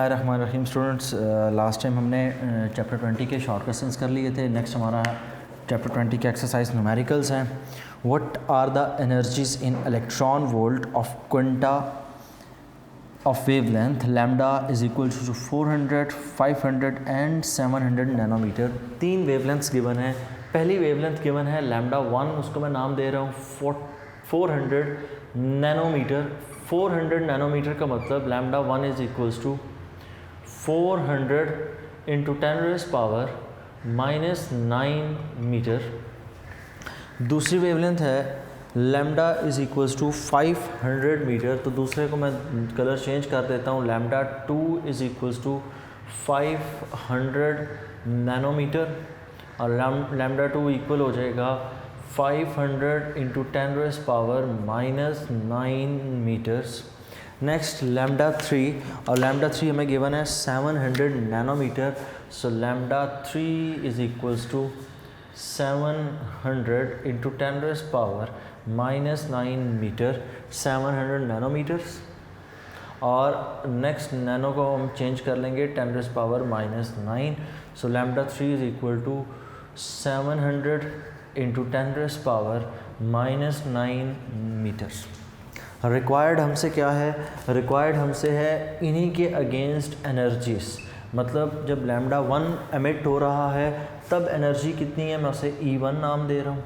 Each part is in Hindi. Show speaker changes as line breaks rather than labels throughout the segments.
बिस्मिल्लाहिर्रहमानिर्रहीम स्टूडेंट्स, लास्ट टाइम हमने चैप्टर 20 के शॉर्ट क्वेश्चंस कर लिए थे। नेक्स्ट हमारा चैप्टर 20 के एक्सरसाइज न्यूमेरिकल्स हैं। What are the energies in electron volt of quanta of wavelength lambda is equal to 400, 500 and 700 nanometre. तीन वेवलेंथ्स गिवन है। पहली वेवलेंथ गिवन है लैम्डा 1, उसको मैं नाम दे रहा हूँ 400 नैनोमीटर। 400 नैनोमीटर का मतलब lambda 1 is equals to 400 into 10⁻⁻⁹ metre. दूसरी वेवलेंथ है lambda is equals to 500 metre. तो दूसरे को मैं कलर चेंज कर देता हूँ। Lambda 2 is equals to 500 nanometre और लैम्डा 2 इक्वल हो जाएगा 500 इंटू 10⁻⁹ मीटर्स। नेक्स्ट लैम्डा 3, और लैम्डा 3 हमें गिवन है 700 nanometre. So lambda 3 is equals to 700 into 10⁻⁹ metre, 700 nanometres. और नेक्स्ट नैनो को हम चेंज कर लेंगे 10⁻⁹। So lambda 3 is equal to 700 into 10⁻⁹ metres. Required हमसे क्या है? रिक्वायर्ड हमसे है इन्हीं के अगेंस्ट एनर्जीज। मतलब जब लैम्डा 1 एमिट हो रहा है तब एनर्जी कितनी है, मैं उसे E1 नाम दे रहा हूँ।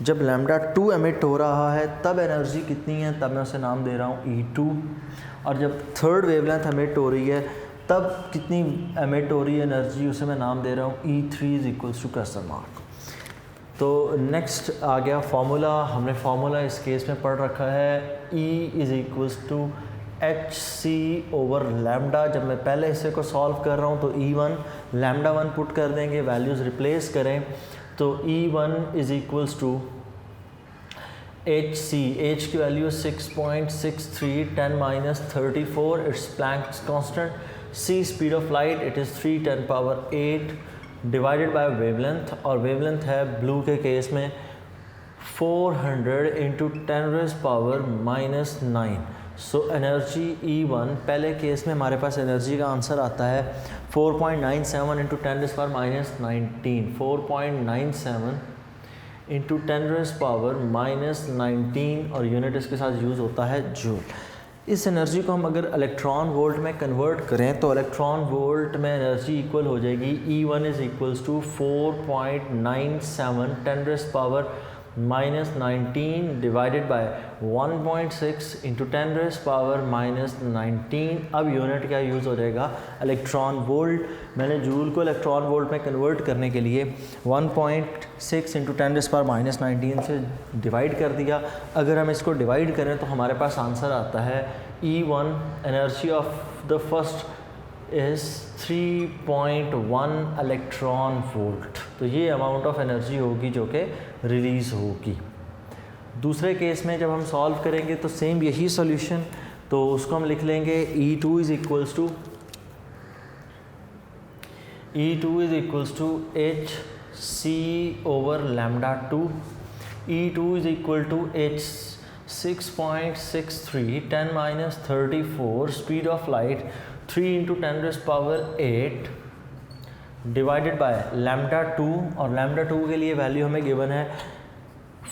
जब लैम्डा 2 एमिट हो रहा है तब एनर्जी कितनी है, तब मैं उसे नाम दे रहा हूँ E2। और जब थर्ड वेवलेंथ एमिट हो रही है तब कितनी एमिट हो रही है एनर्जी, उसे मैं नाम दे रहा हूँ E3 is equals to question mark. तो नेक्स्ट आ गया फार्मूला। हमने फार्मूला इस केस में पढ़ रखा है E is equals to HC over lambda. जब मैं पहले हिस्से को सॉल्व कर रहा हूँ तो E1 लैम्डा 1 पुट कर देंगे, वैल्यूज़ रिप्लेस करें तो E1 is equals to HC, H की value 6.63 10⁻34, it's Planck's constant. C speed of light, it is 3 10⁸ divided by wavelength, और वेवलेंथ है ब्लू के केस में 400 इंटू 10⁻⁹। सो एनर्जी E1 पहले केस में हमारे पास एनर्जी का आंसर आता है 4.97 इंटू 10⁻⁹, 4.97 इंटू 10⁻⁻⁹, और यूनिट इसके साथ यूज़ होता है जूल। इस एनर्जी को हम अगर इलेक्ट्रॉन वोल्ट में कन्वर्ट करें तो इलेक्ट्रॉन वोल्ट में एनर्जी इक्वल हो जाएगी E1 is equals to 4.97 10⁻⁻⁹ divided by 1.6 into 10⁻⁻⁹। अब यूनिट क्या यूज़ हो जाएगा? Electron volt. मैंने जूल को इलेक्ट्रॉन वोल्ट में कन्वर्ट करने के लिए 1.6 इंटू 10⁻⁹ से डिवाइड कर दिया। अगर हम इसको डिवाइड करें तो हमारे पास आंसर आता है E1 energy of the first is 3.1 electron volt. तो ये अमाउंट ऑफ एनर्जी होगी जो कि रिलीज़ होगी। दूसरे केस में जब हम सॉल्व करेंगे तो सेम यही सॉल्यूशन, तो उसको हम लिख लेंगे E2 is equals to HC over lambda 2। E2 is equal to H 6.63 10⁻34 speed of light 3 into 10⁸ divided by lambda 2, और लैम्डा 2 के लिए वैल्यू हमें गिवन है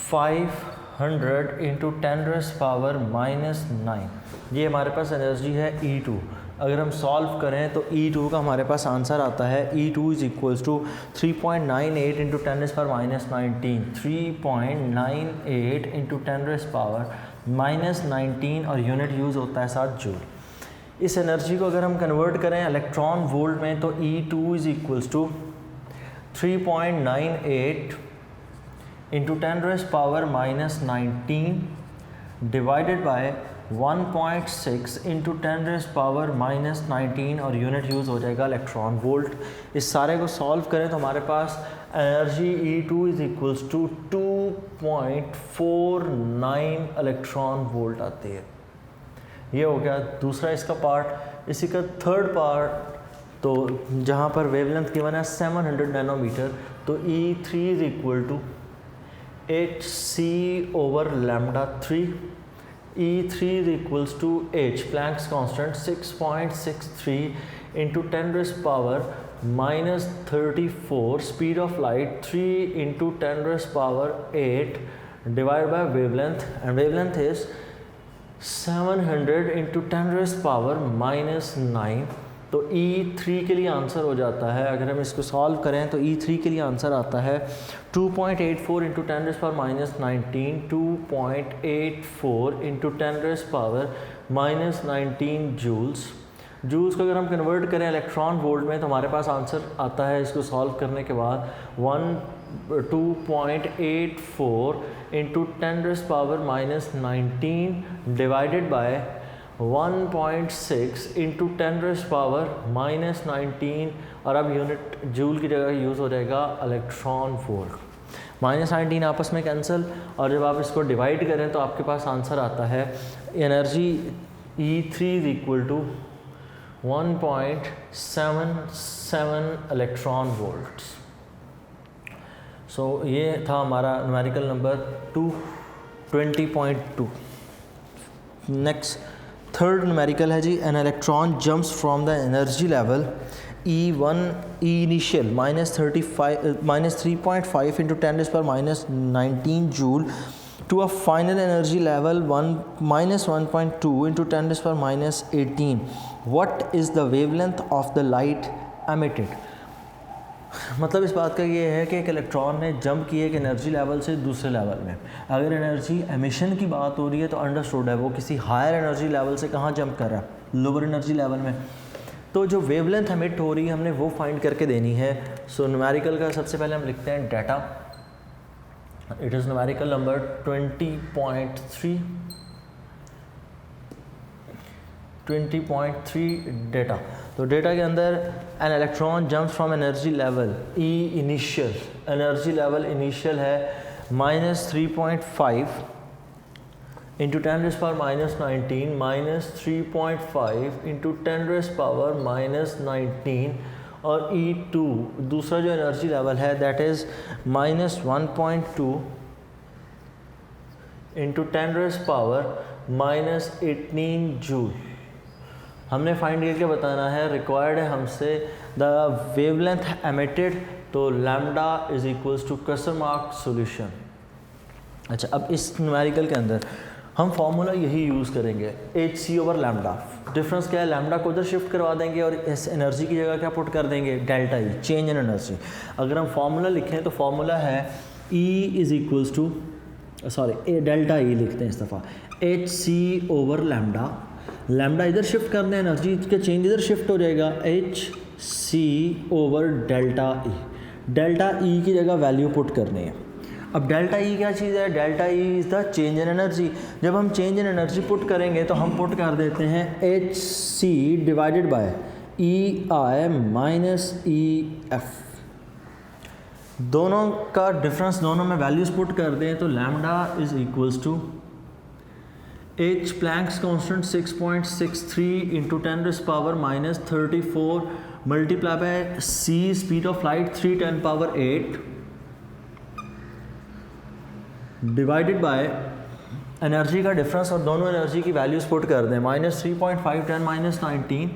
500 इंटू 10⁻⁹। ये हमारे पास एनर्जी है E2। अगर हम सॉल्व करें तो E2 का हमारे पास आंसर आता है E2 is equals to 3.98 into 10⁻⁹, 3.98 into 10⁻⁻⁹, और यूनिट यूज़ होता है साथ जूल। इस एनर्जी को अगर हम कन्वर्ट करें इलेक्ट्रॉन वोल्ट में तो E2 is equals to 3.98 into 10⁻⁻⁹ divided by 1.6 into 10⁻⁻⁹, और यूनिट यूज़ हो जाएगा इलेक्ट्रॉन वोल्ट। इस सारे को सॉल्व करें तो हमारे पास energy E2 is equals to 2.49 electron volt आती है। ये हो गया दूसरा इसका पार्ट। इसी का थर्ड पार्ट, तो जहाँ पर वेवलेंथ गिवन है 700 नैनोमीटर, तो E3 is equal to HC over lambda 3 E3 is equals to h, Planck's constant 6.63 into 10 raised power minus 34, speed of light 3 into 10 raised power 8 divided by wavelength, and wavelength is 700 into 10 raised power minus 9। तो E3 के लिए आंसर हो जाता है, अगर हम इसको सॉल्व करें तो E3 के लिए आंसर आता है 2.84 into 10 raise power minus 19, 2.84 into 10 raise power minus 19 joules. Joules को अगर हम कन्वर्ट करें इलेक्ट्रॉन वोल्ट में तो हमारे पास आंसर आता है इसको सॉल्व करने के बाद 2.84 into 10 raise power minus 19 divided by 1.6 into 10 raise power minus 19, और अब यूनिट जूल की जगह यूज़ हो जाएगा इलेक्ट्रॉन वोल्ट। माइनस 19 आपस में कैंसिल, और जब आप इसको डिवाइड करें तो आपके पास आंसर आता है energy E3 is equal to 1.77 electron volts. So ये था हमारा numerical number 220.2। Next third numerical है जी, an electron jumps from the energy level E1 E initial minus 3.5 into 10 raise power minus 19 joule to a final energy level minus 1.2 into 10 raised power minus 18. What is the wavelength of the light emitted? मतलब इस बात का ये है कि एक इलेक्ट्रॉन ने जंप किया एक एनर्जी लेवल से दूसरे लेवल में। अगर एनर्जी एमिशन की बात हो रही है तो अंडरस्टूड है वो किसी हायर एनर्जी लेवल से कहाँ जंप कर रहा है, लोअर एनर्जी लेवल में। तो जो वेवलेंथ एमिट हो रही है हमने वो फाइंड करके देनी है। सो न्यूमेरिकल का सबसे पहले हम लिखते हैं data. It is numerical number 20.3 data. तो डेटा के अंदर an electron jumps from energy level E initial, energy level initial है minus 3.5 into 10 raise power minus 19 minus 3.5 into 10 raise power minus 19, और E2 दूसरा जो एनर्जी लेवल है that is minus 1.2 into 10 raise power minus 18 joule. हमने फाइंड करके बताना है, रिक्वायर्ड है हमसे द वेवलेंथ एमिटेड, तो lambda is equals to question mark solution. अच्छा, अब इस न्यूमेरिकल के अंदर हम फार्मूला यही यूज़ करेंगे HC ओवर लैम्डा। डिफरेंस क्या है, लैम्डा को उधर शिफ्ट करवा देंगे और इस एनर्जी की जगह क्या पुट कर देंगे, delta E, change in energy. अगर हम फार्मूला लिखें तो फार्मूला है E is equals to delta E लिखते हैं इस दफ़ा, HC ओवर लैम्डा। लैम्डा इधर शिफ्ट कर दें, एनर्जी का चेंज इधर शिफ्ट हो जाएगा, HC over delta E। Delta E की जगह वैल्यू पुट करनी है। अब डेल्टा E क्या चीज़ है, delta E is the change in energy. जब हम चेंज इन एनर्जी पुट करेंगे तो हम पुट कर देते हैं HC divided by EI minus EF। दोनों का डिफरेंस, दोनों में वैल्यूज़ पुट कर दें तो lambda is equals to H Planck's constant 6.63 into 10 raise power minus 34 multiply by C speed of light 3 10 power 8 divided by energy का डिफरेंस, और दोनों एनर्जी की वैल्यूज़ पुट कर दें minus 3.5 10 minus 19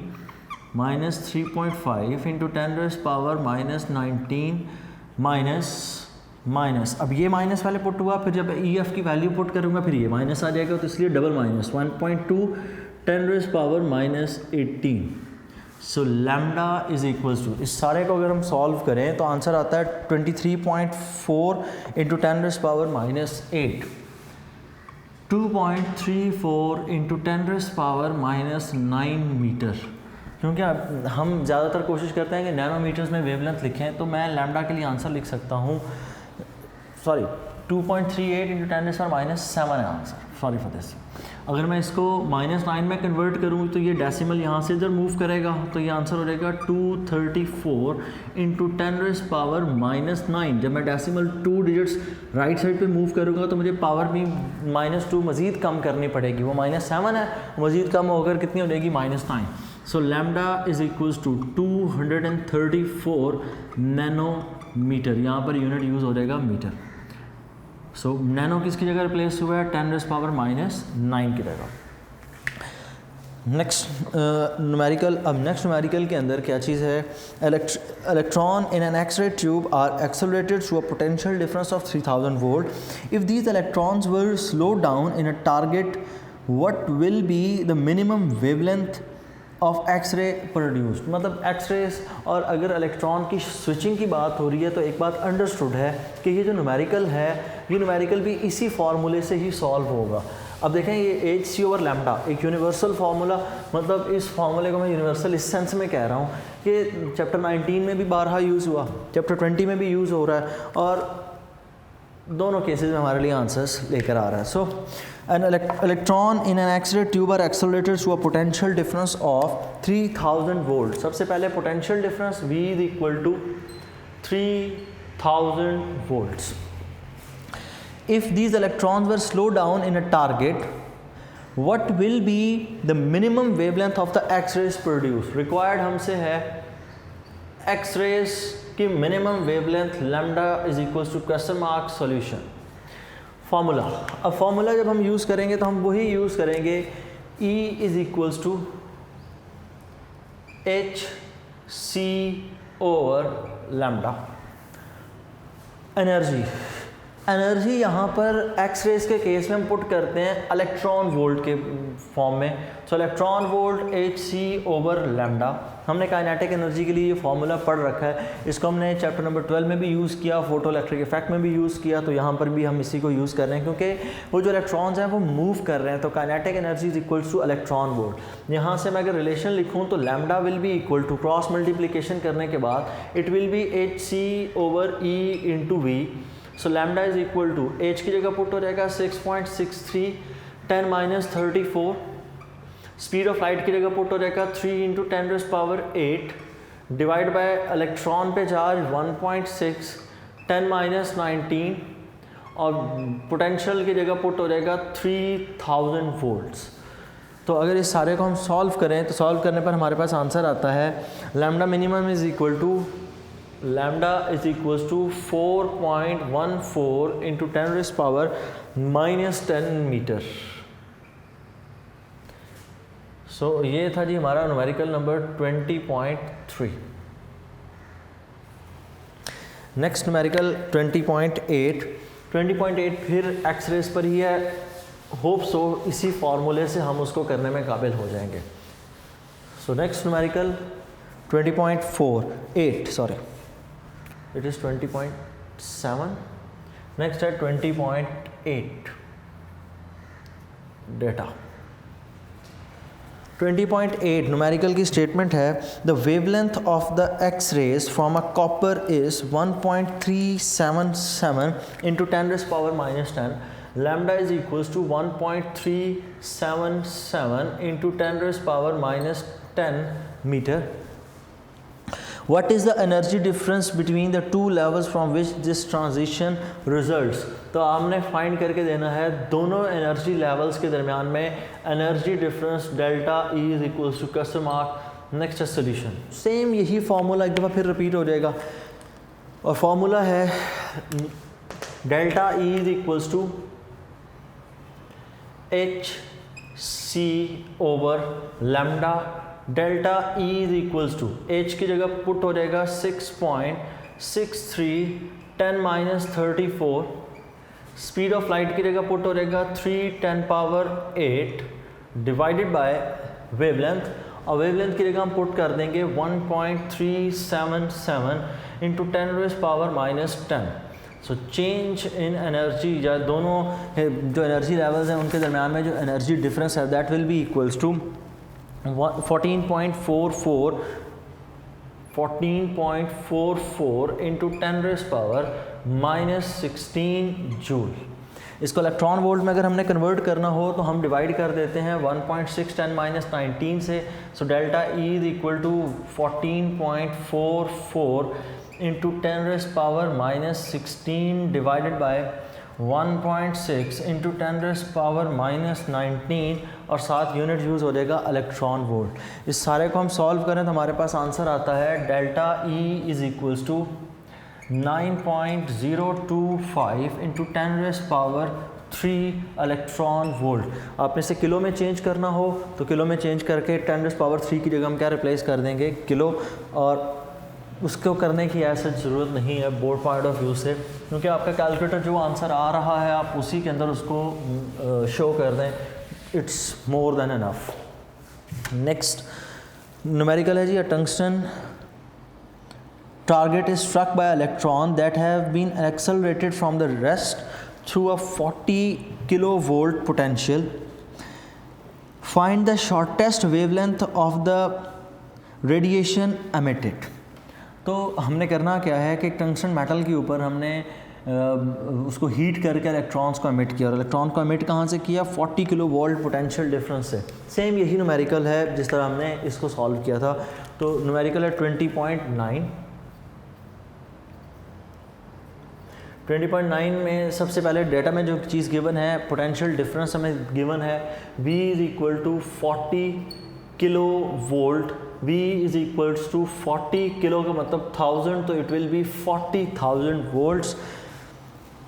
minus 3.5 into 10 raise power minus 19 minus अब ये माइनस वाले पुट हुआ, फिर जब EF की वैल्यू पुट करूँगा फिर ये माइनस आ जाएगा, तो इसलिए double minus 1.2 10 raise power minus 18। So lambda is equals to, इस सारे को अगर हम सॉल्व करें तो आंसर आता है 23.4 into 10 raise power minus 8, 2.34 into 10 raise power minus 9 metre. क्योंकि हम ज़्यादातर कोशिश करते हैं कि नैनोमीटर्स में वेवलेंथ लिखें, तो मैं लैम्डा के लिए आंसर लिख सकता हूँ 2.38 इंटू 10 रेज़ पावर माइनस 7 है आंसर, सॉरी फॉर दिस। अगर मैं इसको माइनस 9 में कन्वर्ट करूँ तो ये डेसिमल यहाँ से इधर मूव करेगा, तो ये आंसर हो जाएगा 234 इंटू 10 रेज़ पावर माइनस 9। जब मैं डेसिमल 2 डिजिट्स राइट साइड पे मूव करूँगा तो मुझे पावर भी -2 मज़ीद कम करनी पड़ेगी, वो -7 है, मज़ीद कम होकर कितनी हो जाएगी -9। So lambda is equals to 234 nanometre, यहाँ पर यूनिट यूज़ हो जाएगा मीटर। सो नैनो किसकी जगह रिप्लेस हुआ है, 10⁻⁻⁹ की जगह। नेक्स्ट न्यूमेरिकल, अब नेक्स्ट न्यूमेरिकल के अंदर क्या चीज़ है, electron in an X-ray tube are accelerated through a potential difference of 3000 volt. If these electrons were slow down in a target what will be the minimum wavelength of X-ray produced. मतलब एक्स-रेस और अगर इलेक्ट्रॉन की स्विचिंग की बात हो रही है तो एक बात अंडरस्टूड है कि ये जो न्यूमेरिकल है, ये न्यूमेरिकल भी इसी फार्मूले से ही सॉल्व होगा। अब देखें ये hc/λ एक यूनिवर्सल फार्मूला, मतलब इस फार्मूले को मैं यूनिवर्सल इस सेंस में कह रहा हूँ कि चैप्टर 19 में भी बारहा यूज़ हुआ, चैप्टर 20 में भी यूज़ हो रहा है और दोनों केसेस में हमारे लिए आंसर्स लेकर आ रहा है। So an electron in an X-ray tube are accelerated through a potential difference of 3000 volt. सबसे पहले potential difference V = 3000 volts। If these electrons were slowed down in a target, what will be the minimum wavelength of the X-rays produced? Required हमसे है X-rays की minimum wavelength lambda is equals to question mark solution formula. अब फार्मूला जब हम यूज़ करेंगे तो हम वही यूज़ करेंगे E is equals to hc/λ। Energy यहाँ पर एक्स-रेज के केस में हम पुट करते हैं इलेक्ट्रॉन वोल्ट के फॉर्म में। सो इलेक्ट्रॉन वोल्ट hc/λ। हमने काइनेटिक एनर्जी के लिए ये फार्मूला पढ़ रखा है, इसको हमने चैप्टर नंबर 12 में भी यूज़ किया, फोटो इलेक्ट्रिक इफेक्ट में भी यूज़ किया, तो यहाँ पर भी हम इसी को यूज़ कर रहे हैं क्योंकि वो जो इलेक्ट्रॉन्स हैं वो मूव कर रहे हैं। तो kinetic energy is equals to electron volt. यहाँ से मैं अगर रिलेशन लिखूँ तो lambda will be equal to cross multiplication करने के बाद it will be hc/E × V। So lambda is equal to h की जगह पुट हो जाएगा 6.63 10⁻34, स्पीड ऑफ लाइट की जगह पुट हो जाएगा 3 × 10⁸ डिवाइड बाय इलेक्ट्रॉन पे चार्ज 1.6 10⁻19 और पोटेंशियल की जगह पुट हो जाएगा 3000 वोल्ट्स। तो अगर इस सारे को हम सॉल्व करें तो सॉल्व करने पर हमारे पास आंसर आता है lambda minimum is equal to 4.14 × 10⁻10 metre. So ये था जी हमारा न्यूमेरिकल नंबर 20.3। नेक्स्ट न्यूमेरिकल 20.8 फिर एक्स-रेस पर ही है। होप सो इसी फार्मूले से हम उसको करने में काबिल हो जाएंगे। So next numerical 20.48 sorry it is 20.7। Next है 20.8 डेटा। 20.8 न्यूमेरिकल की स्टेटमेंट है the wavelength of the X rays from a copper is 1.377 × 10⁻⁻10। Lambda is equals to 1.377 × 10⁻⁻10 metre. What is the energy difference between the two levels from which this transition results? तो आपने फाइंड करके देना है दोनों एनर्जी लेवल्स के दरमियान में energy difference delta E is equals to question mark. Next है सोल्यूशन। सेम यही फार्मूला एक दफ़ा फिर रिपीट हो जाएगा और फार्मूला है delta E is equals to hc/λ। Delta E is equals to h की जगह पुट हो जाएगा 6.63 10⁻34, स्पीड ऑफ लाइट की जगह पुट हो जाएगा 3 × 10⁸ डिवाइडेड बाय वेवलेंथ, और वेवलेंथ की जगह हम पुट कर देंगे 1.377 × 10⁻⁻10। सो चेंज इन एनर्जी या दोनों जो एनर्जी लेवल्स हैं उनके दरमियान में जो एनर्जी डिफरेंस है that will be equals to 14.44 × 10⁻16 joule. इसको इलेक्ट्रॉन वोल्ट में अगर हमने कन्वर्ट करना हो तो हम डिवाइड कर देते हैं 1.6 10⁻19 से। So delta E is equal to 14.44 × 10⁻16 divided by 1.6 × 10⁻19 और साथ यूनिट यूज़ हो जाएगा इलेक्ट्रॉन वोल्ट। इस सारे को हम सॉल्व करें तो हमारे पास आंसर आता है delta E is equals to 9.025 into 10⁻³ electron volt. आप इसे किलो में चेंज करना हो तो किलो में चेंज करके 10⁻³ की जगह हम क्या रिप्लेस कर देंगे, किलो। और उसको करने की ऐसा ज़रूरत नहीं है बोर्ड पॉइंट ऑफ व्यू से, क्योंकि आपका कैलकुलेटर जो आंसर आ रहा है आप उसी के अंदर उसको शो कर दें, it's more than enough. Next numerical है जी, अ tungsten target is struck by electron that have been accelerated from the rest through a 40 kilovolt potential. Find the shortest wavelength of the radiation emitted. तो हमने करना क्या है कि टंगस्टन मेटल के ऊपर हमने उसको हीट करके इलेक्ट्रॉन्स को एमिट किया, और इलेक्ट्रॉन को एमिट कहाँ से किया, 40 किलो वोल्ट पोटेंशियल डिफरेंस से। सेम यही न्यूमेरिकल है जिस तरह हमने इसको सॉल्व किया था। तो न्यूमेरिकल है 20.9 में सबसे पहले डेटा में जो चीज़ गिवन है, पोटेंशियल डिफरेंस हमें गिवन है V = 40 kilo volt. V = 40 kilo का मतलब 1000, तो it will B 40,000 volts.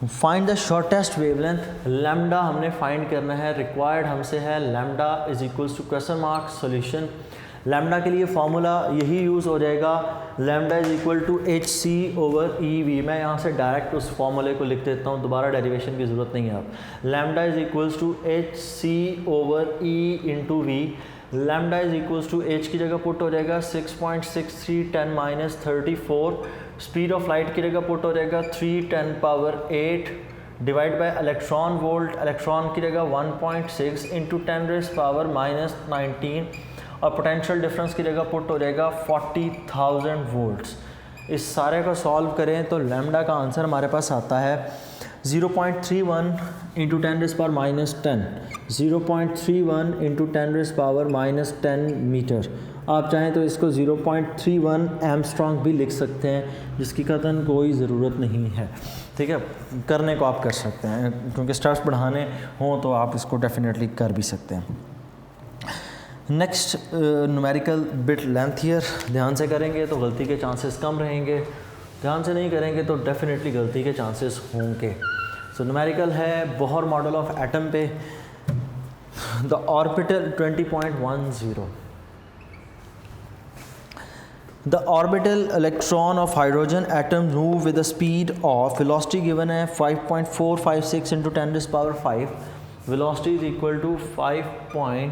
Find the shortest wavelength, lambda हमने फाइंड करना है, रिक्वायर्ड हमसे है लैम्डा = सॉल्यूशन। लैम्डा के लिए फार्मूला यही यूज़ हो जाएगा, लैम्डा =hc/EV। मैं यहाँ से डायरेक्ट उस फार्मूले को लिख देता हूँ, दोबारा डेरिवेशन की ज़रूरत नहीं है। आप लैम्डा =hc/E/V। लैम्डा h की जगह पुट हो जाएगा 6.63 10⁻34। स्पीड ऑफ लाइट की जगह पुट हो जाएगा 3×10⁸ divide by electron volt. Electron की जगह 1.6 इंटू 10⁻⁻19, और पोटेंशियल डिफरेंस की जगह पुट हो जाएगा 40,000 वोल्ट्स। इस सारे को सॉल्व करें तो लैम्डा का आंसर हमारे पास आता है 0.31 इंटू 10⁻10, 0.31 इंटू 10⁻10 मीटर। आप चाहें तो इसको 0.31 एमस्ट्रॉन्ग भी लिख सकते हैं, जिसकी कतन कोई ज़रूरत नहीं है। ठीक है, करने को आप कर सकते हैं, क्योंकि स्टेप्स बढ़ाने हों तो आप इसको डेफिनेटली कर भी सकते हैं। नेक्स्ट न्यूमेरिकल बिट लेंथियर, ध्यान से करेंगे तो गलती के चांसेस कम रहेंगे, ध्यान से नहीं करेंगे तो डेफिनेटली गलती के चांसेस होंगे। सो न्यूमेरिकल है बोहर मॉडल ऑफ एटम पे। The orbital 20.10, the orbital electron of hydrogen atom move with the speed of, velocity given है 5.456 into 10⁵, velocity is equal to 456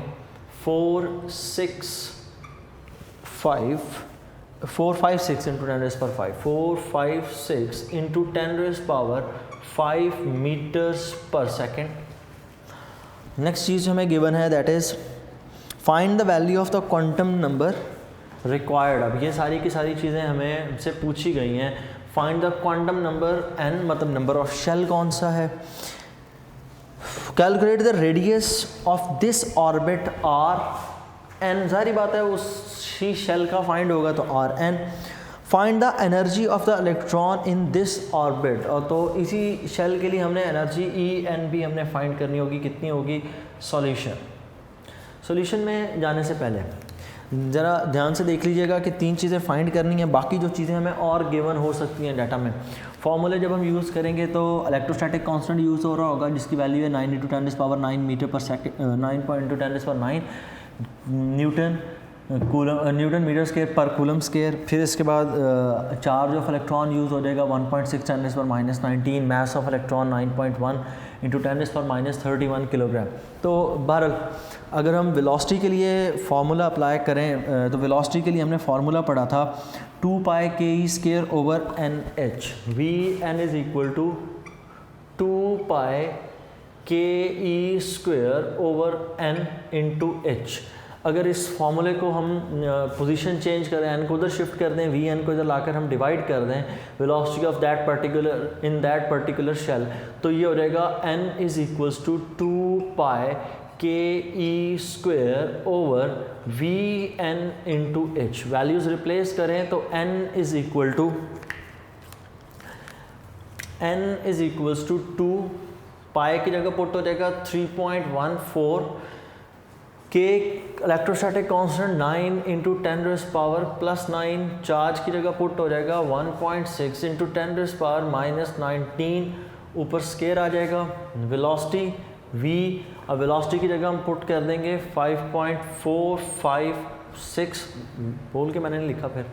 into 10⁵, 456 into 10⁵ metres per second. Next चीज़ हमें गिवन है, that is find the value of the quantum number required. अब ये सारी की सारी चीज़ें हमें हमसे पूछी गई हैं। Find the quantum number n, मतलब नंबर ऑफ शेल कौन सा है। Calculate the radius of this orbit r n, सारी बात है उसी शेल का फाइंड होगा तो r n। Find the energy of the electron in this orbit, और तो इसी शेल के लिए हमने एनर्जी E n भी हमने फाइंड करनी होगी, कितनी होगी। सॉल्यूशन में जाने से पहले ज़रा ध्यान से देख लीजिएगा कि 3 चीज़ें फाइंड करनी है, बाकी जो चीज़ें हमें और गिवन हो सकती हैं डाटा में। फॉर्मूले जब हम यूज़ करेंगे तो इलेक्ट्रोस्टैटिक कांस्टेंट यूज़ हो रहा होगा, जिसकी वैल्यू है 9 into 10⁹ metre per second, 9 newton newton metre square per coulomb square. फिर इसके बाद चार्ज ऑफ इलेक्ट्रॉन यूज़ हो जाएगा 1.6 10⁻19, mass of electron 9.1 into 10⁻31 kilogram. तो बहरहाल अगर हम वेलोसिटी के लिए फार्मूला अप्लाई करें तो वेलोसिटी के लिए हमने फार्मूला पढ़ा था 2πke²/nh। Vn is equal to 2πke²/n into h। अगर इस फॉर्मूले को हम पोजीशन चेंज करें, n को उधर शिफ्ट कर दें, Vn को इधर लाकर हम डिवाइड कर दें velocity of that particular in that particular shell, तो ये हो जाएगा n is equals to 2πke²/Vn into h। Values replace करें तो n इज इक्वल्स टू 2 पाई की जगह पुट हो जाएगा 3.14 के electrostatic constant 9 into 10 raise power plus 9, charge की जगह पुट हो जाएगा 1.6 इंटू 10 रेज़ पावर माइनस 19, ऊपर स्केयर आ जाएगा। वेलोसिटी v, अब वेलोसिटी की जगह हम पुट कर देंगे 5.456, बोल के मैंने नहीं लिखा फिर,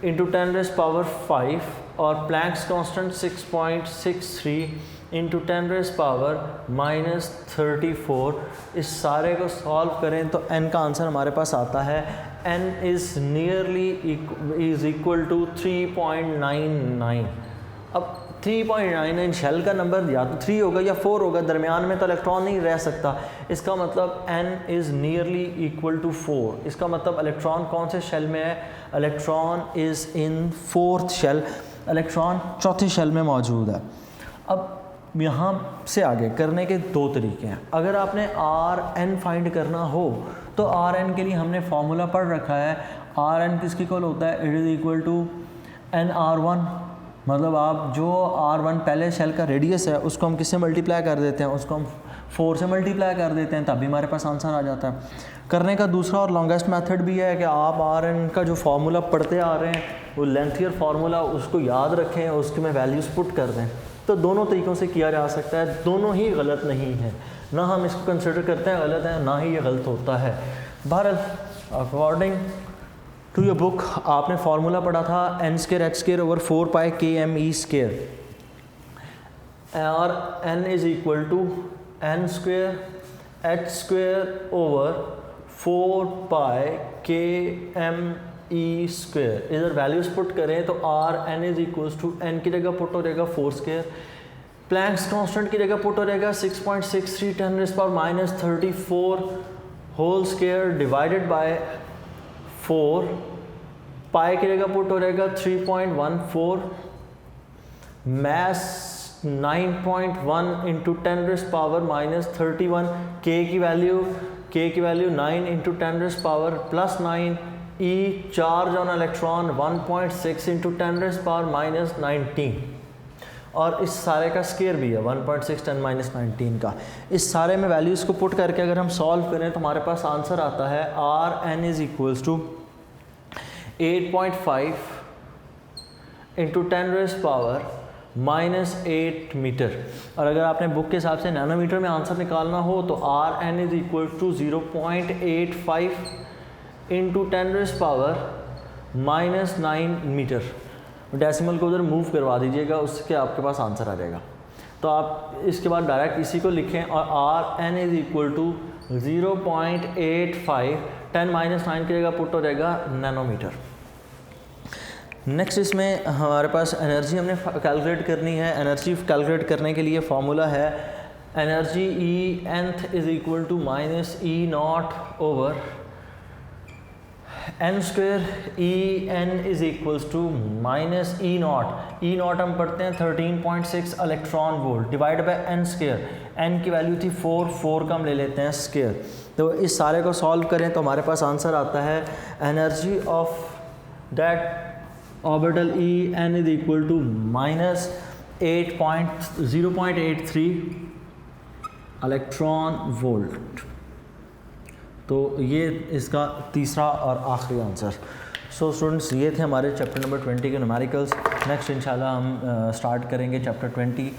इंटू 10 रेज़ पावर 5, और planks constant 6.63 into 10 raise power minus 34। इस सारे को सॉल्व करें तो n का आंसर हमारे पास आता है n is nearly is equal to 3.99। अब 3.99 शेल का नंबर या तो 3 होगा या 4 होगा, दरमियान में तो इलेक्ट्रॉन नहीं रह सकता। इसका मतलब n is nearly equal to 4। इसका मतलब इलेक्ट्रॉन कौन से शेल में है? Electron is in 4th shell, electron चौथे शेल में मौजूद है। अब यहाँ से आगे करने के दो तरीके हैं। अगर आपने आर एन फाइंड करना हो तो आर एन के लिए हमने फार्मूला पढ़ रखा है। आर एन किसके इक्वल होता है? It is equal to N R one. मतलब आप जो आर वन पहले शेल का रेडियस है उसको हम किससे मल्टीप्लाई कर देते हैं? उसको हम 4 से मल्टीप्लाई कर देते हैं, तभी हमारे पास आंसर आ जाता है। करने का दूसरा और लॉन्गेस्ट मेथड भी है कि आप आर एन का जो फार्मूला पढ़ते आ रहे हैं वो लेंथियर फार्मूला उसको याद रखें, उसके में वैल्यूज़ पुट कर दें। तो दोनों तरीक़ों से किया जा सकता है, दोनों ही गलत नहीं है। ना हम इसको कंसिडर करते हैं गलत है, ना ही ये गलत होता है। बहरहाल अकॉर्डिंग टू योर बुक आपने फार्मूला पढ़ा था n square h square over 4 pi KME square, और n is equal to n square h square over 4 pi KME square. इधर वैल्यूज़ पुट करें तो R N is equals to n की जगह पुट हो जाएगा 4 स्क्वेयर, प्लैंक्स कांस्टेंट की जगह पुट हो जाएगा 6.63 10 raise power minus 34 whole square divided by 4, pi की जगह पुट हो जाएगा 3.14, mass 9.1 into 10 raise power minus 31, K की value 9 into 10 raise power plus 9, E charge on electron 1.6 into 10 raise power minus 19, और इस सारे का स्केयर भी है 1.6 10 माइनस 19 का। इस सारे में वैल्यूज़ को पुट करके अगर हम सॉल्व करें तो हमारे पास आंसर आता है R N is equals to 8.5 into 10 raise power minus 8 metre. और अगर आपने बुक के हिसाब से नैनोमीटर में आंसर निकालना हो तो R N is equal to 0.85 into 10 raise power minus 9 metre. Decimal को उधर मूव करवा दीजिएगा, उसके आपके पास आंसर आ जाएगा। तो आप इसके बाद डायरेक्ट इसी को लिखें और R N is equal to 0.85 10 minus 9 की जगह पुट हो जाएगा नैनोमीटर। नेक्स्ट इसमें हमारे पास एनर्जी हमने कैलकुलेट करनी है। एनर्जी कैलकुलेट करने के लिए फार्मूला है energy E nth is equal to minus E not over N square, E N is equals to minus E not. E not हम पढ़ते हैं 13.6 electron volt divide by N square. N की वैल्यू थी 4 का हम ले लेते हैं स्क्वेयर। तो इस सारे को सॉल्व करें तो हमारे पास आंसर आता है energy of that orbital E N is equal to minus 0.83 electron volt. तो ये इसका तीसरा और आखिरी आंसर। सो स्टूडेंट्स, ये थे हमारे चैप्टर नंबर 20 के न्यूमेरिकल्स। नेक्स्ट इंशाल्लाह हम स्टार्ट करेंगे चैप्टर 21।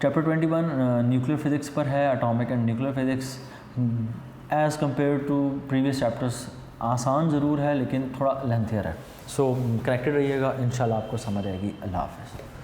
चैप्टर 21 न्यूक्लियर फिज़िक्स पर है, atomic and nuclear physics. As compare to previous chapters आसान ज़रूर है लेकिन थोड़ा लेंथियर है। सो कनेक्टेड रहिएगा, इंशाल्लाह आपको समझ आएगी। अल्लाह हाफ़िज़।